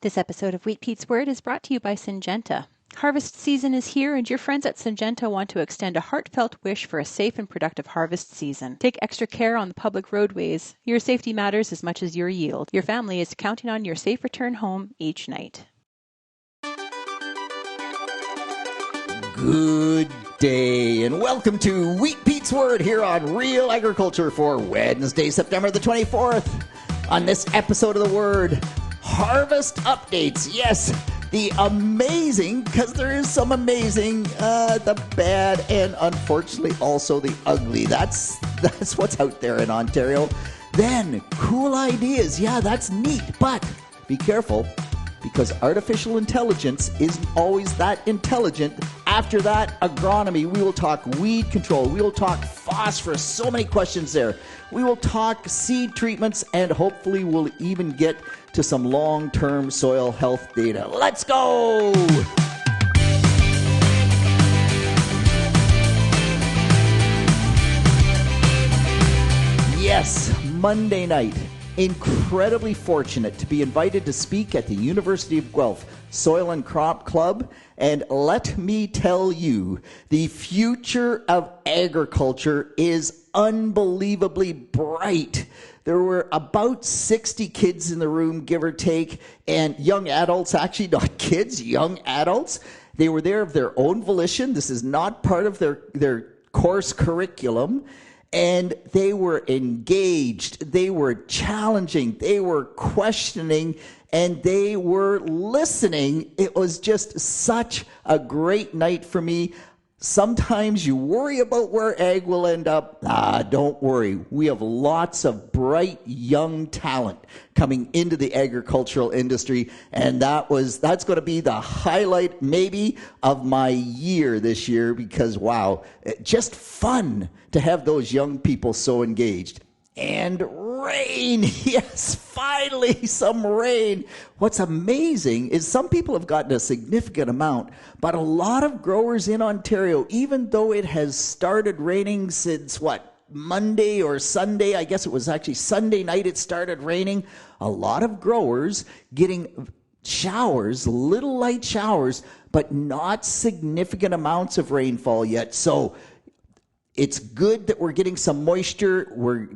This episode of Wheat Pete's Word is brought to you by Syngenta. Harvest season is here, and your friends at Syngenta want to extend a heartfelt wish for a safe and productive harvest season. Take extra care on the public roadways. Your safety matters as much as your yield. Your family is counting on your safe return home each night. Good day, and welcome to Wheat Pete's Word here on Real Agriculture for Wednesday, September the 24th. On this episode of the Word, harvest updates. Yes, the amazing, because there is some amazing, the bad, and unfortunately also the ugly. That's what's out there in Ontario. Then, cool ideas. Yeah, that's neat, but be careful, because artificial intelligence isn't always that intelligent. After that, agronomy. We will talk weed control. We will talk phosphorus. So many questions there. We will talk seed treatments, and hopefully we'll even get to some long-term soil health data. Let's go! Yes, Monday night. Incredibly fortunate to be invited to speak at the University of Guelph Soil and Crop Club. And let me tell you, the future of agriculture is unbelievably bright. There were about 60 kids in the room, give or take, and young adults, actually not kids, young adults. They were there of their own volition. This is not part of their course curriculum. And they were engaged, they were challenging, they were questioning, and they were listening. It was just such a great night for me. Sometimes you worry about where ag will end up. Don't worry. We have lots of bright young talent coming into the agricultural industry, and that's going to be the highlight maybe of my year this year, because wow, just fun to have those young people so engaged. And rain, yes, finally some rain. What's amazing is some people have gotten a significant amount, but a lot of growers in Ontario, even though it has started raining since Monday or Sunday, I guess it was actually Sunday night it started raining, a lot of growers getting showers, little light showers, but not significant amounts of rainfall yet. So it's good that we're getting some moisture. We're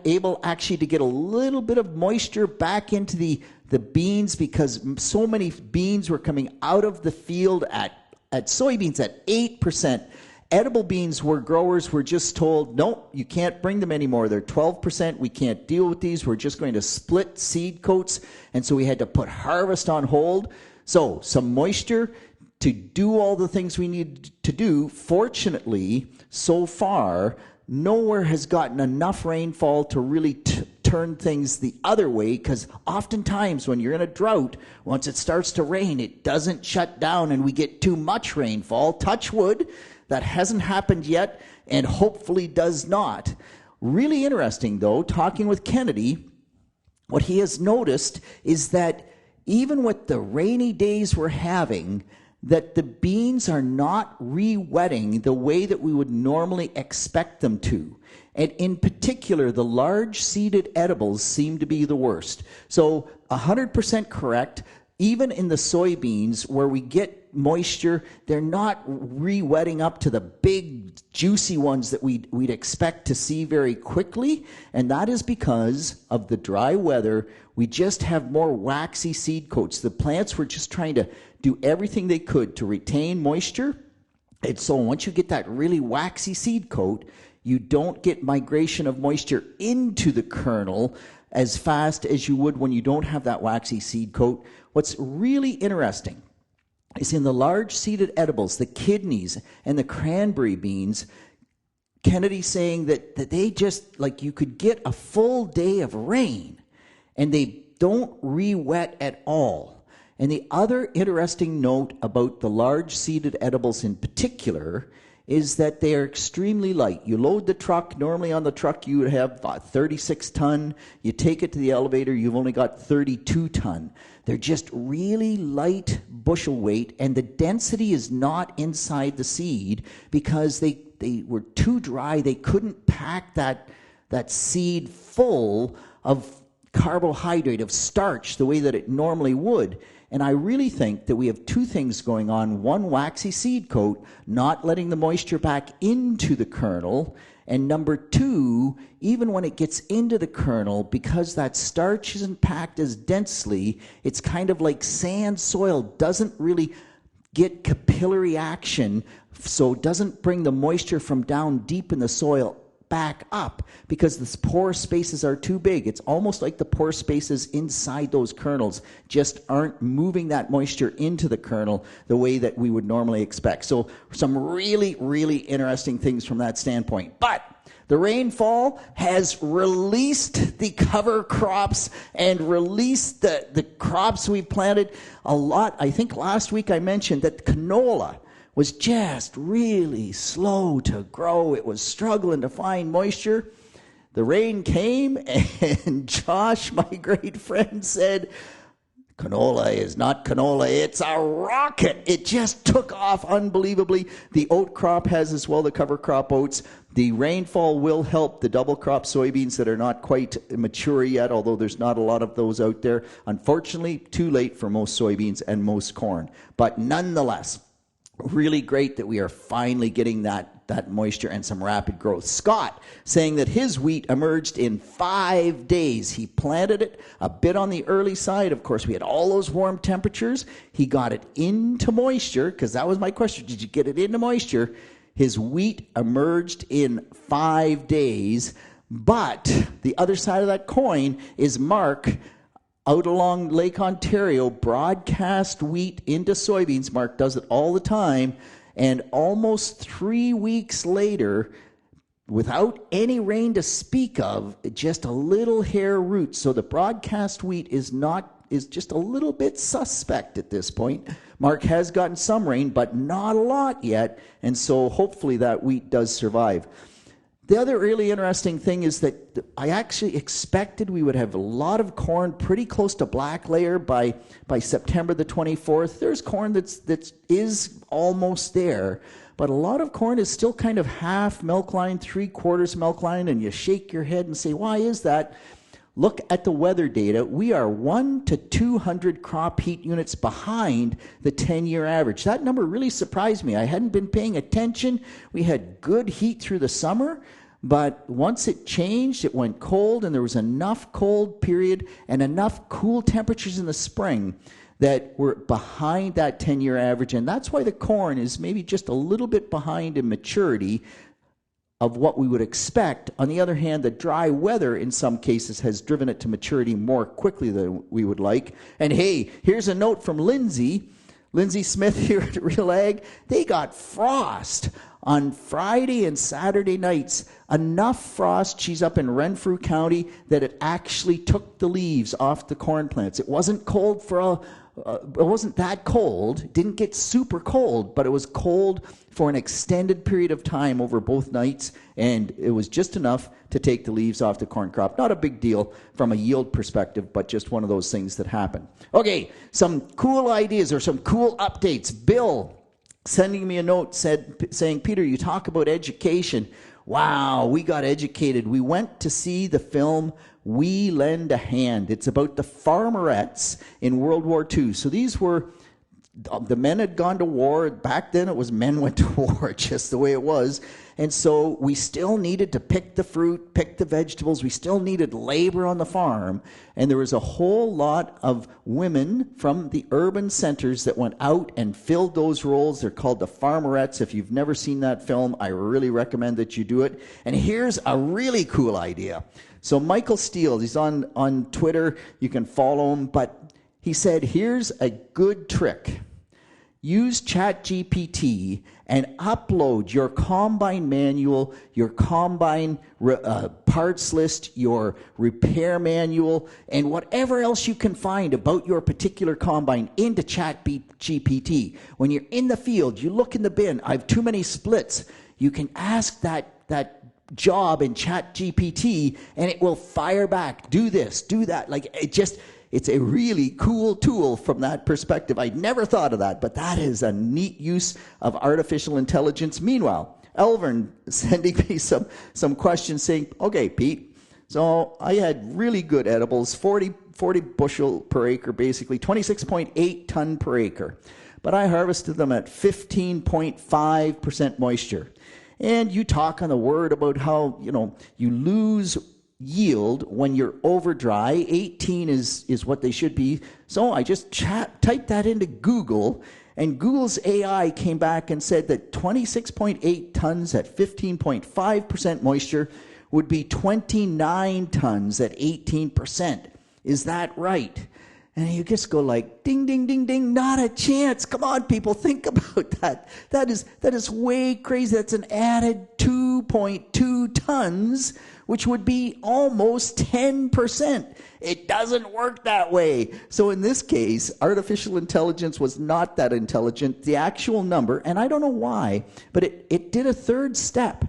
able actually to get a little bit of moisture back into the beans, because so many beans were coming out of the field at soybeans at 8%. Edible beans, where growers were just told, no, you can't bring them anymore. They're 12%. We can't deal with these. We're just going to split seed coats. And so we had to put harvest on hold. So some moisture to do all the things we need to do. Fortunately, so far, nowhere has gotten enough rainfall to really turn things the other way, because oftentimes when you're in a drought, once it starts to rain, it doesn't shut down and we get too much rainfall. Touch wood, that hasn't happened yet and hopefully does not. Really interesting, though, talking with Kennedy, what he has noticed is that even with the rainy days we're having, that the beans are not re-wetting the way that we would normally expect them to. And in particular, the large seeded edibles seem to be the worst. So 100% correct. Even in the soybeans where we get moisture, they're not re-wetting up to the big juicy ones that we'd expect to see very quickly. And that is because of the dry weather. We just have more waxy seed coats. The plants were just trying to do everything they could to retain moisture. And so once you get that really waxy seed coat, you don't get migration of moisture into the kernel as fast as you would when you don't have that waxy seed coat. What's really interesting is in the large seeded edibles, the kidneys and the cranberry beans, Kennedy's saying that they just, like, you could get a full day of rain and they don't re-wet at all. And the other interesting note about the large seeded edibles in particular is that they are extremely light. You load the truck, normally on the truck you would have 36 ton. You take it to the elevator, you've only got 32 ton. They're just really light bushel weight, and the density is not inside the seed because they were too dry. They couldn't pack that seed full of carbohydrate, of starch, the way that it normally would. And I really think that we have two things going on. One, waxy seed coat, not letting the moisture back into the kernel. And number two, even when it gets into the kernel, because that starch isn't packed as densely, it's kind of like sand soil, doesn't really get capillary action, so it doesn't bring the moisture from down deep in the soil back up because the pore spaces are too big. It's almost like the pore spaces inside those kernels just aren't moving that moisture into the kernel the way that we would normally expect. So some really, really interesting things from that standpoint. But the rainfall has released the cover crops and released the crops we planted a lot. I think last week I mentioned that canola was just really slow to grow. It was struggling to find moisture. The rain came, and Josh, my great friend, said, canola is not canola, it's a rocket. It just took off unbelievably. The oat crop has as well, the cover crop oats. The rainfall will help the double crop soybeans that are not quite mature yet, although there's not a lot of those out there. Unfortunately, too late for most soybeans and most corn. But nonetheless, really great that we are finally getting that moisture and some rapid growth. Scott saying that his wheat emerged in 5 days. He planted it a bit on the early side. Of course, we had all those warm temperatures. He got it into moisture, because that was my question. Did you get it into moisture? His wheat emerged in 5 days. But the other side of that coin is Mark out along Lake Ontario, broadcast wheat into soybeans. Mark does it all the time. And almost 3 weeks later, without any rain to speak of, just a little hair root. So the broadcast wheat is just a little bit suspect at this point. Mark has gotten some rain, but not a lot yet. And so hopefully that wheat does survive. The other really interesting thing is that I actually expected we would have a lot of corn pretty close to black layer by September the 24th. There's corn that is almost there, but a lot of corn is still kind of half milk line, 3/4 milk line, and you shake your head and say, why is that? Look at the weather data. We are 1 to 200 crop heat units behind the 10-year average. That number really surprised me. I hadn't been paying attention. We had good heat through the summer, but once it changed, it went cold, and there was enough cold period and enough cool temperatures in the spring that we're behind that 10-year average, and that's why the corn is maybe just a little bit behind in maturity of what we would expect. On the other hand, the dry weather in some cases has driven it to maturity more quickly than we would like. And hey, here's a note from Lindsay Smith here at Real Ag. They got frost on Friday and Saturday nights. Enough frost, she's up in Renfrew County, that it actually took the leaves off the corn plants. It wasn't cold it wasn't that cold. It didn't get super cold, but it was cold for an extended period of time over both nights, and it was just enough to take the leaves off the corn crop. Not a big deal from a yield perspective, but just one of those things that happen. Okay, some cool ideas or some cool updates. Bill sending me a note saying, Peter, you talk about education. Wow, we got educated. We went to see the film We Lend a Hand. It's about the farmerettes in World War II. So these were, the men had gone to war. Back then it was men went to war, just the way it was. And so we still needed to pick the fruit, pick the vegetables. We still needed labor on the farm. And there was a whole lot of women from the urban centers that went out and filled those roles. They're called the farmerettes. If you've never seen that film, I really recommend that you do it. And here's a really cool idea. So Michael Steele, he's on Twitter. You can follow him. But he said, here's a good trick. Use ChatGPT and upload your combine manual, your combine parts list, your repair manual, and whatever else you can find about your particular combine into ChatGPT. When you're in the field, you look in the bin, I have too many splits. You can ask that job in ChatGPT, and it will fire back, do this, do that. It's a really cool tool from that perspective. I'd never thought of that, but that is a neat use of artificial intelligence. Meanwhile, Elvern sending me some questions saying, okay, Pete, So I had really good edibles, 40 bushel per acre, basically 26.8 ton per acre. But I harvested them at 15.5% moisture. And you talk on the word about how, you lose yield when you're over dry. 18 is what they should be. So I just typed that into Google, and Google's AI came back and said that 26.8 tons at 15.5% moisture would be 29 tons at 18%. Is that right? And you just go like, ding, ding, ding, ding, not a chance. Come on, people, think about that. That is way crazy. That's an added 2.2 tons, which would be almost 10%. It doesn't work that way. So in this case, artificial intelligence was not that intelligent. The actual number, and I don't know why, but it did a third step.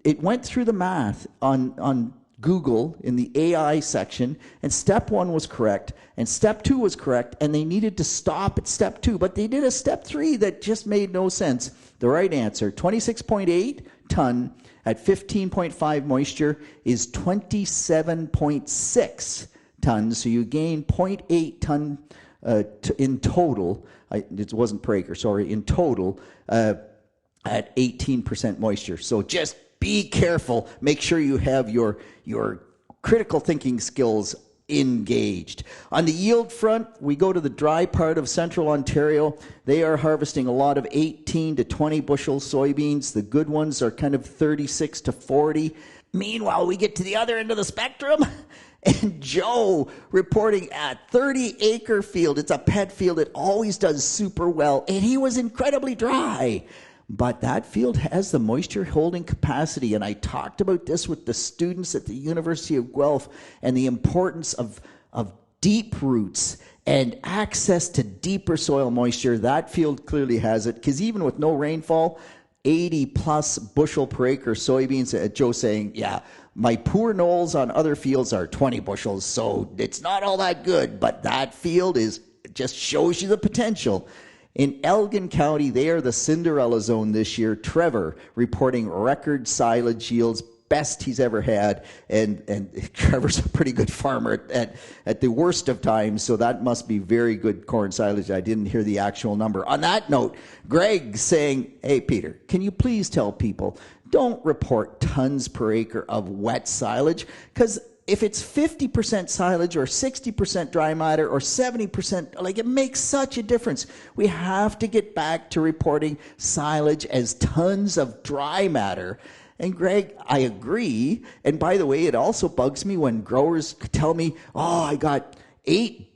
It went through the math on Google in the AI section, and step 1 was correct, and step 2 was correct, and they needed to stop at step 2, but they did a step 3 that just made no sense. The right answer, 26.8 ton at 15.5 moisture is 27.6 tons, so you gain 0.8 ton in total. It wasn't per acre, sorry, in total at 18% moisture. So just be careful. Make sure you have your critical thinking skills engaged. On the yield front, we go to the dry part of central Ontario. They are harvesting a lot of 18 to 20 bushel soybeans. The good ones are kind of 36 to 40. Meanwhile, we get to the other end of the spectrum, and Joe reporting at 30-acre field. It's a pet field. It always does super well, and he was incredibly dry. But that field has the moisture holding capacity, and I talked about this with the students at the University of Guelph and the importance of deep roots and access to deeper soil moisture. That field clearly has it, because even with no rainfall, 80 plus bushel per acre soybeans. Joe saying, yeah, my poor knolls on other fields are 20 bushels, so it's not all that good, but that field just shows you the potential. In Elgin County, they are the Cinderella zone this year. Trevor reporting record silage yields, best he's ever had. And Trevor's a pretty good farmer at the worst of times, so that must be very good corn silage. I didn't hear the actual number. On that note, Greg saying, hey, Peter, can you please tell people, don't report tons per acre of wet silage, because if it's 50% silage or 60% dry matter or 70%, it makes such a difference. We have to get back to reporting silage as tons of dry matter. And Greg, I agree. And by the way, it also bugs me when growers tell me, oh, I got eight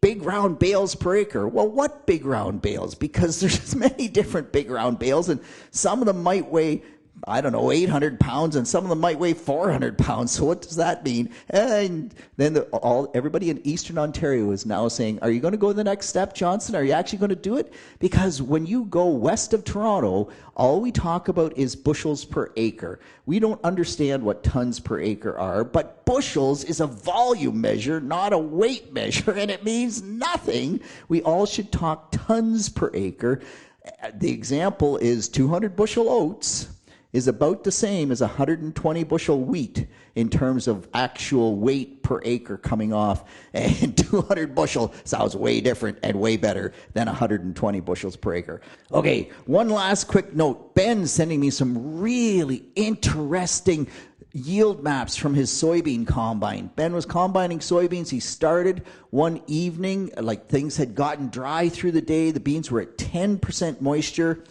big round bales per acre. Well, what big round bales? Because there's many different big round bales, and some of them might weigh 800 pounds, and some of them might weigh 400 pounds. So what does that mean? And then everybody in Eastern Ontario is now saying, are you going to go the next step, Johnson? Are you actually going to do it? Because when you go west of Toronto, all we talk about is bushels per acre. We don't understand what tons per acre are, but bushels is a volume measure, not a weight measure, and it means nothing. We all should talk tons per acre. The example is 200 bushel oats is about the same as 120 bushel wheat in terms of actual weight per acre coming off. And 200 bushel sounds way different and way better than 120 bushels per acre. Okay, one last quick note. Ben's sending me some really interesting yield maps from his soybean combine. Ben was combining soybeans. He started one evening, things had gotten dry through the day. The beans were at 10% moisture.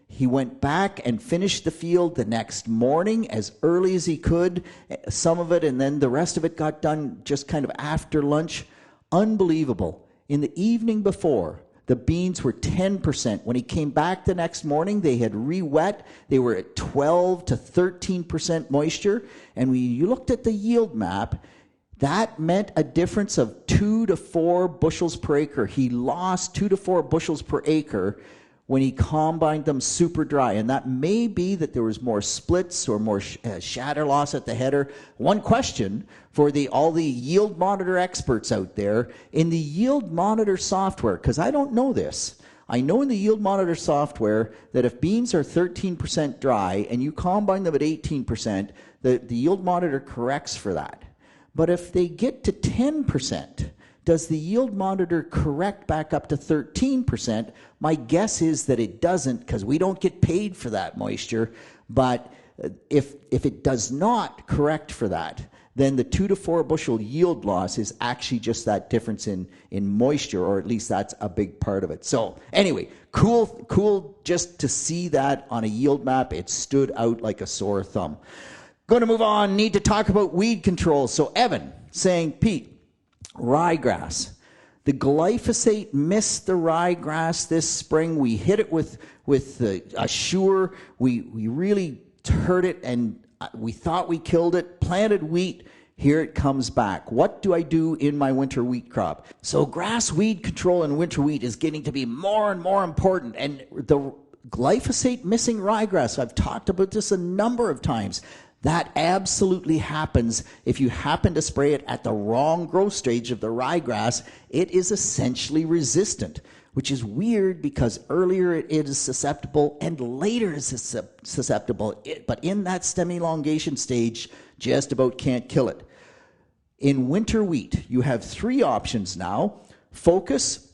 He went back and finished the field the next morning as early as he could, some of it, and then the rest of it got done just kind of after lunch. Unbelievable. In the evening before, the beans were 10%. When he came back the next morning, they had re-wet. They were at 12 to 13% moisture. And when you looked at the yield map, that meant a difference of 2 to 4 bushels per acre. He lost 2 to 4 bushels per acre when he combined them super dry. And that may be that there was more splits or more shatter loss at the header. One question for all the yield monitor experts out there, in the yield monitor software, because I don't know this, I know in the yield monitor software that if beans are 13% dry and you combine them at 18%, the yield monitor corrects for that. But if they get to 10%, does the yield monitor correct back up to 13%? My guess is that it doesn't, because we don't get paid for that moisture. But if it does not correct for that, then the 2 to 4 bushel yield loss is actually just that difference in moisture, or at least that's a big part of it. So anyway, cool just to see that on a yield map. It stood out like a sore thumb. Going to move on, need to talk about weed control. So Evan saying, Pete, ryegrass. The glyphosate missed the ryegrass this spring. We hit it with a Sure. We really hurt it, and we thought we killed it. Planted wheat. Here it comes back. What do I do in my winter wheat crop? So grass weed control in winter wheat is getting to be more and more important. And the glyphosate missing ryegrass, I've talked about this a number of times. That absolutely happens if you happen to spray it at the wrong growth stage of the ryegrass. It is essentially resistant, which is weird because earlier it is susceptible and later is susceptible. But in that stem elongation stage, just about can't kill it. In winter wheat, you have 3 options now. Focus,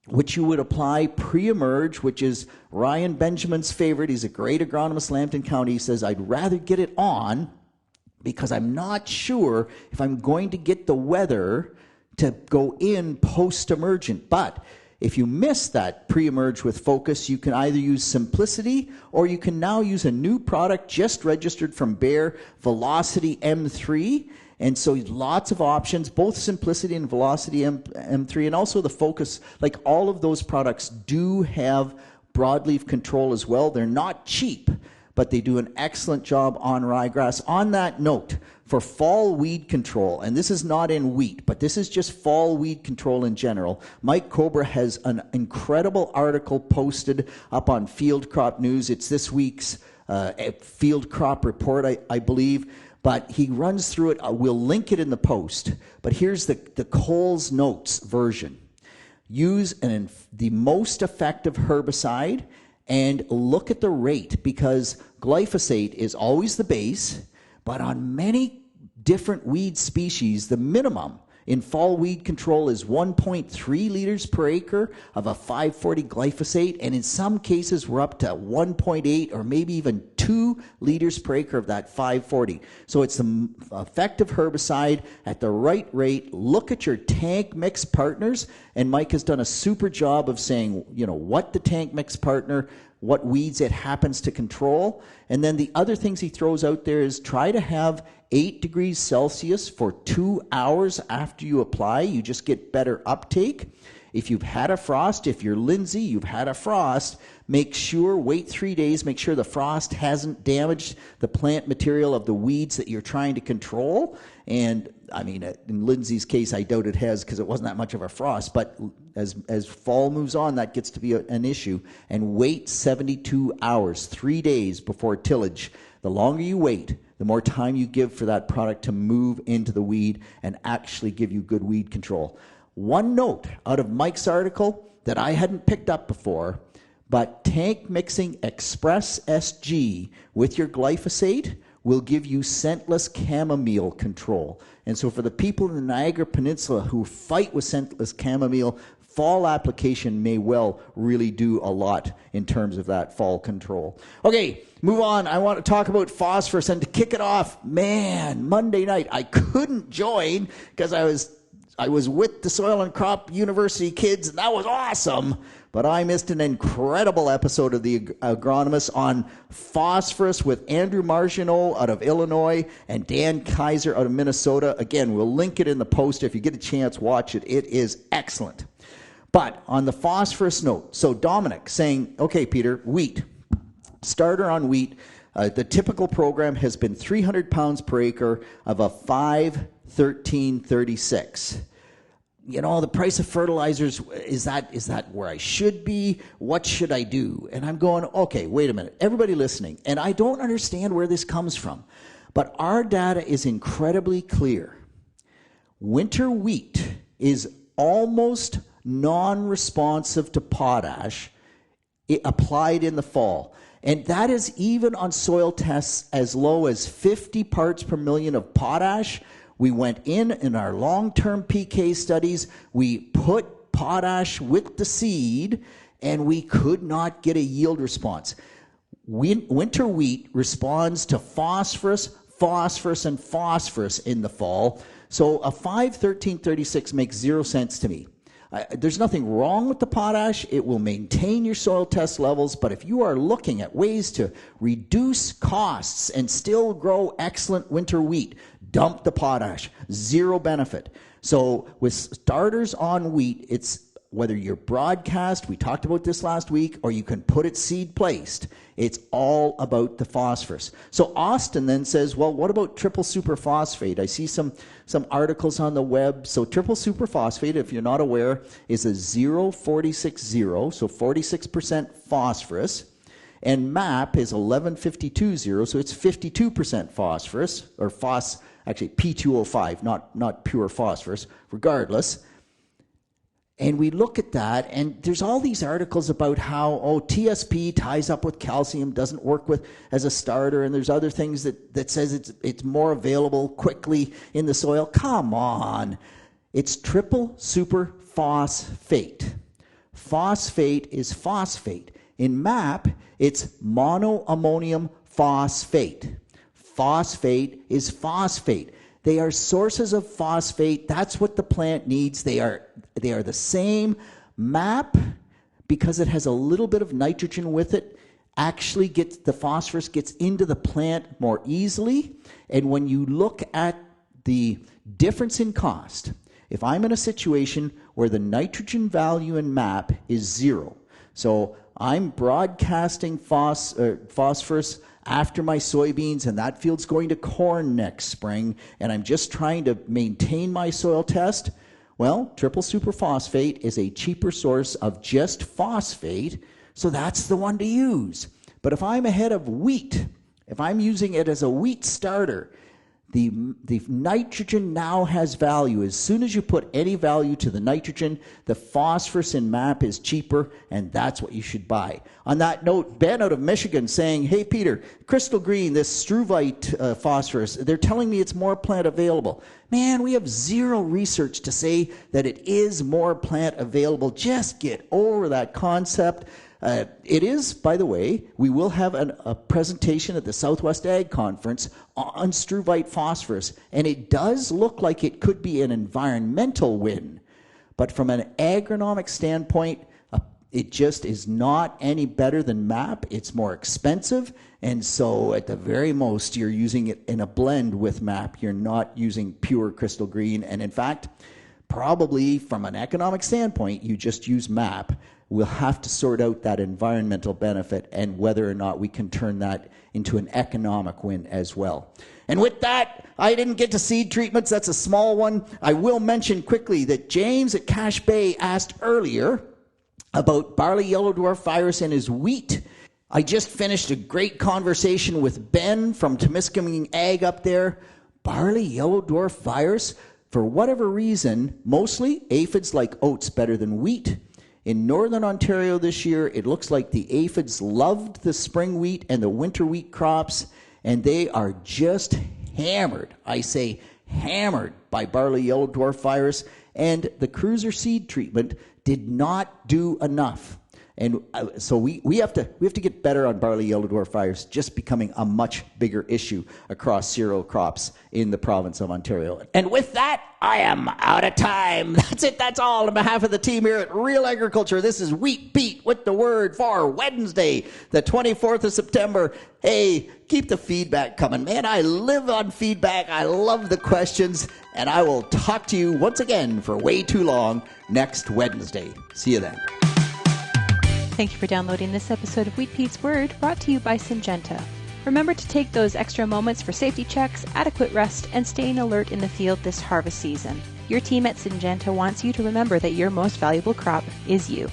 which you would apply pre-emerge, which is Ryan Benjamin's favorite. He's a great agronomist, Lambton County. He says, I'd rather get it on because I'm not sure if I'm going to get the weather to go in post-emergent. But if you miss that pre-emerge with Focus, you can either use Simplicity, or you can now use a new product just registered from Bayer, Velocity M3. And so lots of options, both Simplicity and Velocity M3, and also the Focus. Like all of those products do have broadleaf control as well. They're not cheap, but they do an excellent job on ryegrass. On that note, for fall weed control, and this is not in wheat, but this is just fall weed control in general, Mike Cobra has an incredible article posted up on Field Crop News. It's this week's Field Crop Report, I believe. But he runs through it. We'll link it in the post. But here's the Coles Notes version. Use the most effective herbicide and look at the rate, because glyphosate is always the base, but on many different weed species, the minimum in fall weed control is 1.3 liters per acre of a 540 glyphosate, and in some cases we're up to 1.8 or maybe even 2 liters per acre of that 540. So it's an effective herbicide at the right rate. Look at your tank mix partners, and Mike has done a super job of saying, what the tank mix partner, what weeds it happens to control. And then the other things he throws out there is try to have 8 degrees Celsius for 2 hours after you apply. You just get better uptake. If you've had a frost, if you're Lindsay, you've had a frost, wait 3 days, make sure the frost hasn't damaged the plant material of the weeds that you're trying to control. And I mean, in Lindsay's case, I doubt it has, because it wasn't that much of a frost. But as fall moves on, that gets to be an issue. And wait 72 hours, 3 days before tillage. The longer you wait, the more time you give for that product to move into the weed and actually give you good weed control. One note out of Mike's article that I hadn't picked up before, but tank mixing Express SG with your glyphosate will give you scentless chamomile control. And so for the people in the Niagara Peninsula who fight with scentless chamomile, fall application may well really do a lot in terms of that fall control. Okay, move on. I want to talk about phosphorus, and to kick it off, Monday night I couldn't join because I was with the Soil and Crop University kids, and that was awesome. But I missed an incredible episode of The Agronomist on phosphorus with Andrew Margineau out of Illinois and Dan Kaiser out of Minnesota. Again, we'll link it in the post. If you get a chance, watch it. It is excellent. But on the phosphorus note, so Dominic saying, okay, Peter, wheat. Starter on wheat. The typical program has been 300 pounds per acre of a 5-13-36. The price of fertilizers, is that where I should be? What should I do? And I'm going, okay, wait a minute. Everybody listening, and I don't understand where this comes from, but our data is incredibly clear. Winter wheat is almost non-responsive to potash applied in the fall. And that is even on soil tests as low as 50 parts per million of potash. We went in our long-term PK studies, we put potash with the seed, and we could not get a yield response. Winter wheat responds to phosphorus, and phosphorus in the fall. So a 5-13-36 makes 0 sense to me. There's nothing wrong with the potash. It will maintain your soil test levels, but if you are looking at ways to reduce costs and still grow excellent winter wheat, dump the potash. 0 benefit. So with starters on wheat, it's whether you're broadcast, we talked about this last week, or you can put it seed placed, it's all about the phosphorus. So Austin then says, well, what about triple superphosphate? I see some articles on the web. So triple superphosphate, if you're not aware, is a 0-46-0, so 46% phosphorus. And MAP is 11-52-0, so it's 52% phosphorus, or actually P2O5, not pure phosphorus, regardless. And we look at that, and there's all these articles about how, TSP ties up with calcium, doesn't work with as a starter, and there's other things that says it's more available quickly in the soil. Come on. It's triple super phosphate. Phosphate is phosphate. In MAP, it's monoammonium phosphate. Phosphate is phosphate. They are sources of phosphate. That's what the plant needs. They are the same. MAP, because it has a little bit of nitrogen with it, actually the phosphorus gets into the plant more easily. And when you look at the difference in cost, if I'm in a situation where the nitrogen value in MAP is 0, so I'm broadcasting phosphorus after my soybeans, and that field's going to corn next spring, and I'm just trying to maintain my soil test, well, triple superphosphate is a cheaper source of just phosphate, so that's the one to use. But if I'm ahead of wheat, if I'm using it as a wheat starter, the nitrogen now has value. As soon as you put any value to the nitrogen, the phosphorus in MAP is cheaper, and that's what you should buy. On that note, Ben out of Michigan saying, hey, Peter, Crystal Green, this struvite phosphorus, they're telling me it's more plant available. Man, we have 0 research to say that it is more plant available. Just get over that concept. It is, by the way, we will have a presentation at the Southwest Ag Conference on struvite phosphorus, and it does look like it could be an environmental win. But from an agronomic standpoint, it just is not any better than MAP. It's more expensive, and so at the very most, you're using it in a blend with MAP. You're not using pure Crystal Green, and in fact, probably from an economic standpoint, you just use MAP. We'll have to sort out that environmental benefit and whether or not we can turn that into an economic win as well. And with that, I didn't get to seed treatments. That's a small one. I will mention quickly that James at Cache Bay asked earlier about barley yellow dwarf virus in his wheat. I just finished a great conversation with Ben from Temiskaming Ag up there. Barley yellow dwarf virus, for whatever reason, mostly aphids like oats better than wheat. In northern Ontario this year, it looks like the aphids loved the spring wheat and the winter wheat crops, and they are just hammered, I say hammered, by barley yellow dwarf virus, and the cruiser seed treatment did not do enough. And so we have to get better on barley yellow dwarf virus, just becoming a much bigger issue across cereal crops in the province of Ontario. And with that, I am out of time. That's it. That's all on behalf of the team here at Real Agriculture. This is Wheat Beat with the Word for Wednesday, the 24th of September. Hey, keep the feedback coming, man. I live on feedback. I love the questions. And I will talk to you once again for way too long next Wednesday. See you then. Thank you for downloading this episode of Wheat Pete's Word, brought to you by Syngenta. Remember to take those extra moments for safety checks, adequate rest, and staying alert in the field this harvest season. Your team at Syngenta wants you to remember that your most valuable crop is you.